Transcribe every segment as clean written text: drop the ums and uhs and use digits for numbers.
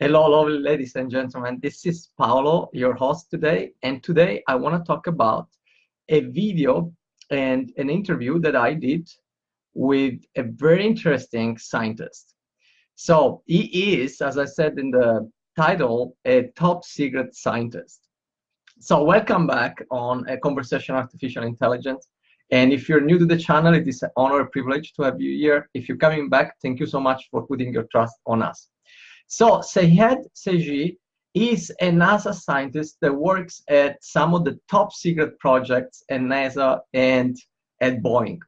Hello, lovely ladies and gentlemen. This is Paolo, your host today. And today I want to talk about a video and an interview that I did with a very interesting scientist. So he is, as I said in the title, a top secret scientist. So welcome back on a conversation on artificial intelligence. And if you're new to the channel, it is an honor and privilege to have you here. If you're coming back, thank you so much for putting your trust on us. So Seyed Sajjadi is a NASA scientist that works at some of the top secret projects at NASA and at Boeing.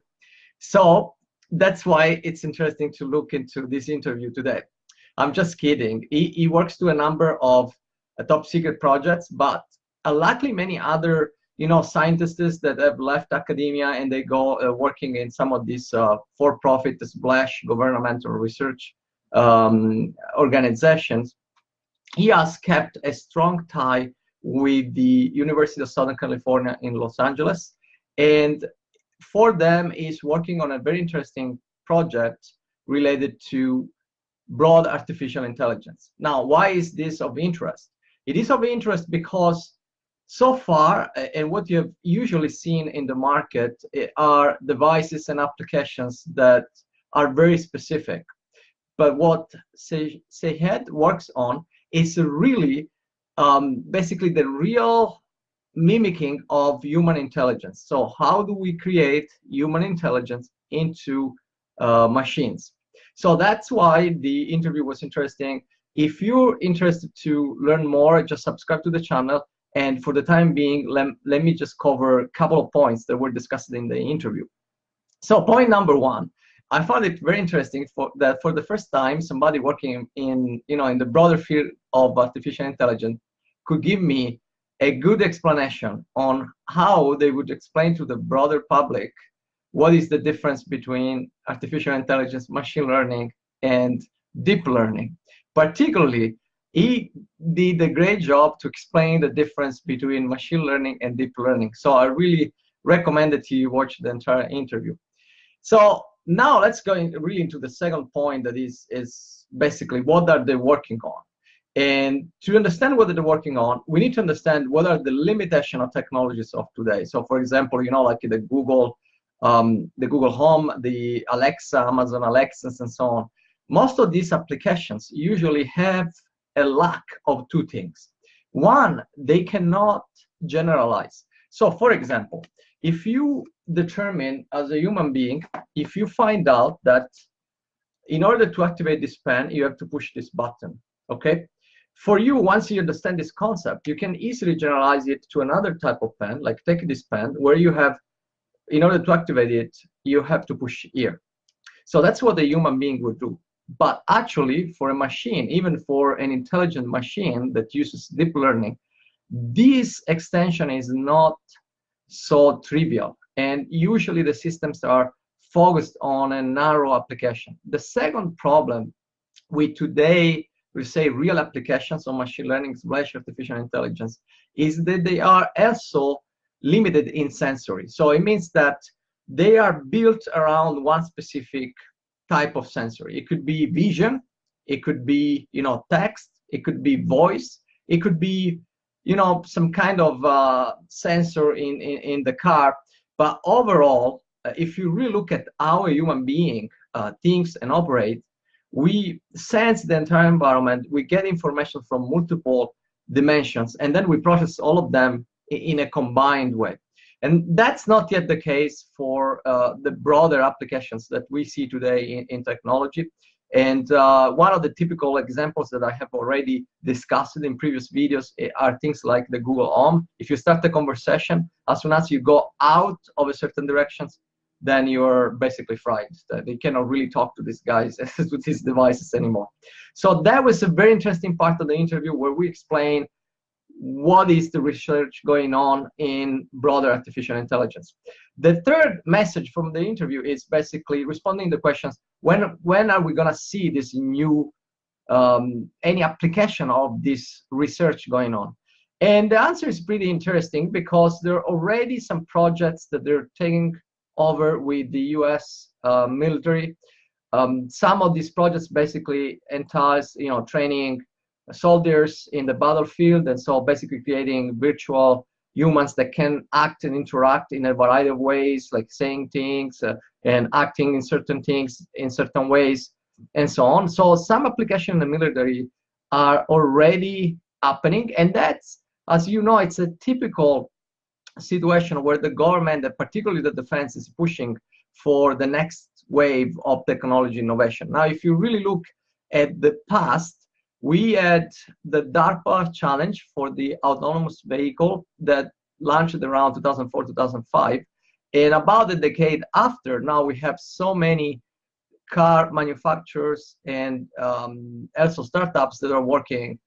So that's why it's interesting to look into this interview today. I'm just kidding. He works to a number of top secret projects, but luckily many other scientists that have left academia and they go working in some of these for-profit / governmental research organizations. He has kept a strong tie with the University of Southern California in Los Angeles, and for them is working on a very interesting project related to broad artificial intelligence. Now, why is this of interest? It is of interest because so far, and what you have usually seen in the market are devices and applications that are very specific. But what Seyed works on is really basically the real mimicking of human intelligence. So how do we create human intelligence into machines? So that's why the interview was interesting. If you're interested to learn more, just subscribe to the channel. And for the time being, let me just cover a couple of points that were discussed in the interview. So point number one, I found it very interesting that for the first time, somebody working in the broader field of artificial intelligence could give me a good explanation on how they would explain to the broader public what is the difference between artificial intelligence, machine learning, and deep learning. Particularly, he did a great job to explain the difference between machine learning and deep learning. So I really recommend that you watch the entire interview. So now let's go really into the second point, that is basically what are they working on. And to understand what they're working on, we need to understand what are the limitations of technologies of today. So for example, like the Google Home, the Alexa, Amazon Alexas, and so on. Most of these applications usually have a lack of two things. One, they cannot generalize. So for example, if you determine as a human being, if you find out that in order to activate this pen, you have to push this button, okay? For you, once you understand this concept, you can easily generalize it to another type of pen, like take this pen where you have, in order to activate it, you have to push here. So that's what a human being would do. But actually, for a machine, even for an intelligent machine that uses deep learning, this extension is not so trivial. And usually the systems are focused on a narrow application. The second problem with today, we say real applications of machine learning / artificial intelligence, is that they are also limited in sensory. So it means that they are built around one specific type of sensory. It could be vision, it could be text, it could be voice, it could be some kind of sensor in the car. But overall, if you really look at how a human being thinks and operates, we sense the entire environment, we get information from multiple dimensions, and then we process all of them in a combined way. And that's not yet the case for the broader applications that we see today in technology. And one of the typical examples that I have already discussed in previous videos are things like the Google Home. If you start a conversation, as soon as you go out of a certain directions, then you're basically frightened. They cannot really talk to these guys with these devices anymore. So that was a very interesting part of the interview where we explain what is the research going on in broader artificial intelligence. The third message from the interview is basically responding to questions, when are we going to see this new, any application of this research going on? And the answer is pretty interesting because there are already some projects that they're taking over with the US military. Some of these projects basically entails, training soldiers in the battlefield, and so basically creating virtual humans that can act and interact in a variety of ways, like saying things and acting in certain things in certain ways, and so on. So some applications in the military are already happening, and that's, as you know, it's a typical situation where the government, and particularly the defense, is pushing for the next wave of technology innovation. Now, if you really look at the past, we had the DARPA challenge for the autonomous vehicle that launched around 2004, 2005. And about a decade after, now we have so many car manufacturers and also startups that are working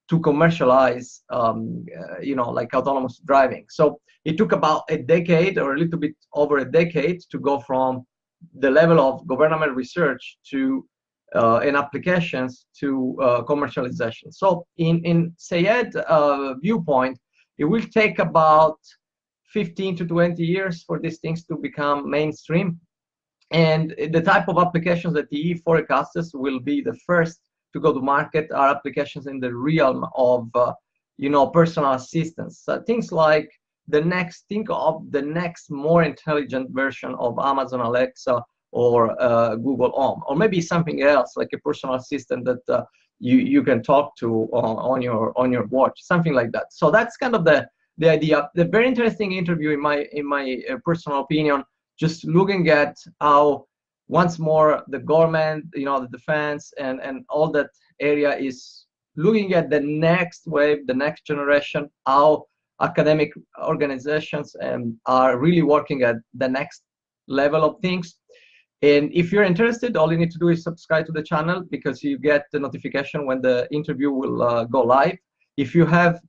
to commercialize, like autonomous driving. So it took about a decade, or a little bit over a decade, to go from the level of government research to and applications to commercialization. So in Seyed viewpoint, it will take about 15 to 20 years for these things to become mainstream. And the type of applications that he forecasts will be the first to go to market are applications in the realm of, personal assistance. Things like think of the next more intelligent version of Amazon Alexa or Google Home, or maybe something else like a personal assistant that you can talk to on your watch, something like that. So that's kind of the idea. The very interesting interview in my personal opinion, just looking at how once more the government, the defense and all that area is looking at the next wave, the next generation, how academic organizations are really working at the next level of things. And if you're interested, all you need to do is subscribe to the channel, because you get the notification when the interview will go live. If you have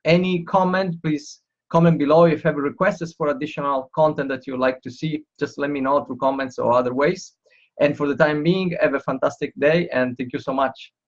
any comment, please comment below. If you have requests for additional content that you'd like to see, just let me know through comments or other ways. And for the time being, have a fantastic day, and thank you so much.